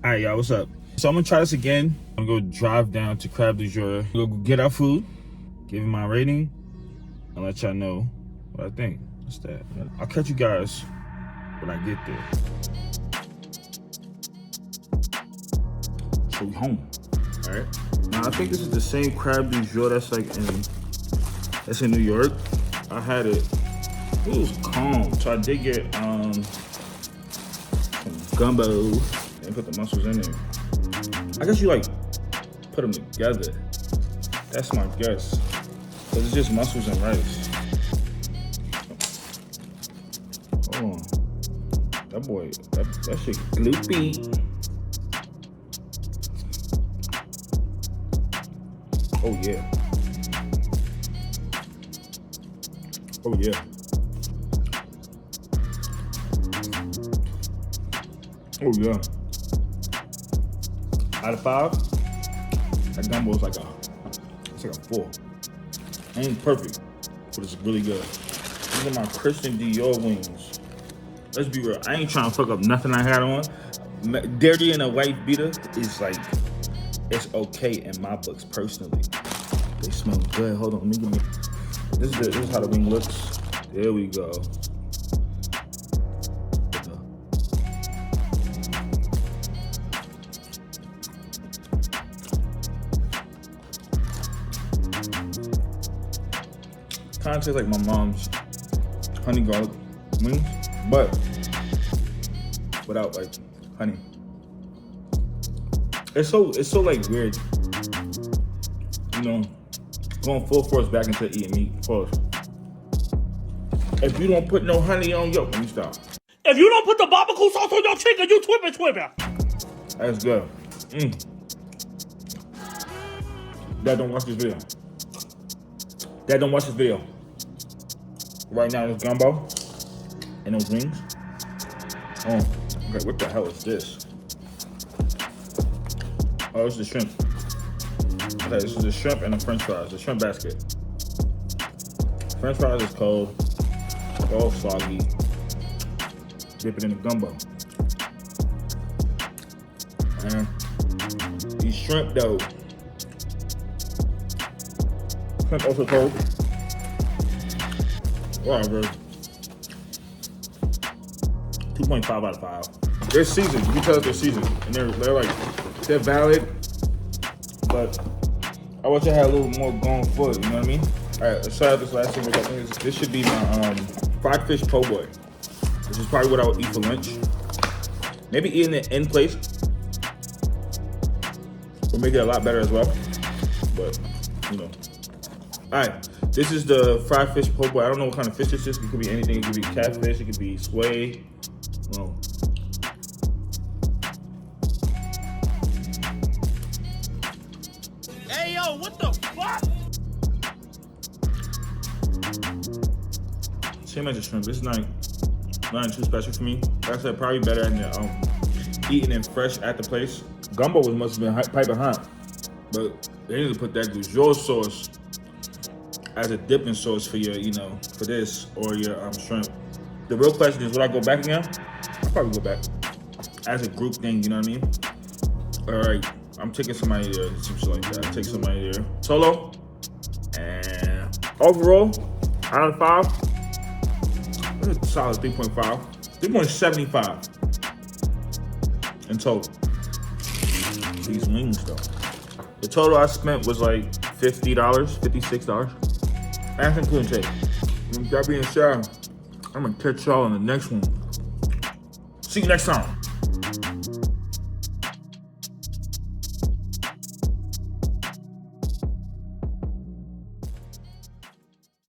All right, y'all, what's up? So I'm gonna try this again. I'm gonna go drive down to Crab du Jour. Go get our food, give it my rating, and let y'all know what I think. What's that? I'll catch you guys when I get there. So we home. All right. Now I think this is the same Crab du Jour that's in New York. I had it. It was calm. So I did get some gumbo and put the mussels in there. I guess you like put them together. That's my guess. Cause it's just mussels and rice. Hold on. That boy, that shit gloopy. Oh yeah. Oh yeah. Oh yeah. Out of 5, that gumbo is like a 4. Ain't perfect, but it's really good. These are my Christian DIOR wings. Let's be real, I ain't trying to fuck up nothing I had on. Dirty in a white beater is like, it's okay in my books personally. They smell good. Hold on, let me get me. This is how the wing looks. There we go. Kind of tastes like my mom's honey garlic wings, but without like honey. It's so like weird, you know, going full force back into eating meat. Pause. If you don't put no honey on your, let me stop. If you don't put the barbecue sauce on your chicken, you twibber. That's good. Dad, don't watch this video. Dad, don't watch this video. Right now, this gumbo and those wings. Oh, okay, what the hell is this? Oh, this is the shrimp. Okay, this is the shrimp and the french fries, the shrimp basket. French fries is cold, all soggy. Dip it in the gumbo. And these shrimp though. Shrimp also cold. Whatever. 2.5 out of 5. They're seasoned. You can tell that they're seasoned, and they're valid. But I wish I had a little more going for it. You know what I mean? All right, let's try out this last thing. I think this should be my fried fish po' boy. This is probably what I would eat for lunch. Maybe eating it in place will make it a lot better as well. But you know. All right. This is the fried fish po' boy. I don't know what kind of fish this is. It could be anything. It could be catfish. It could be sway. Well, Hey, yo, what the fuck? same as the shrimp. It's not too special for me. Like I said, probably better than eating it fresh at the place. Gumbo must have been piping hot, but they need to put that du jour sauce as a dipping sauce for your, you know, for this or your shrimp. The real question is, would I go back again? I'll probably go back as a group thing. You know what I mean? All right, I'm taking somebody there, some shit like that. Take somebody there solo, and overall, out of 5, that's a solid 3.5, 3.75 in total. These wings though, the total I spent was like $50, $56. That's including tape. With that being said, I'm gonna catch y'all in the next one. See you next time.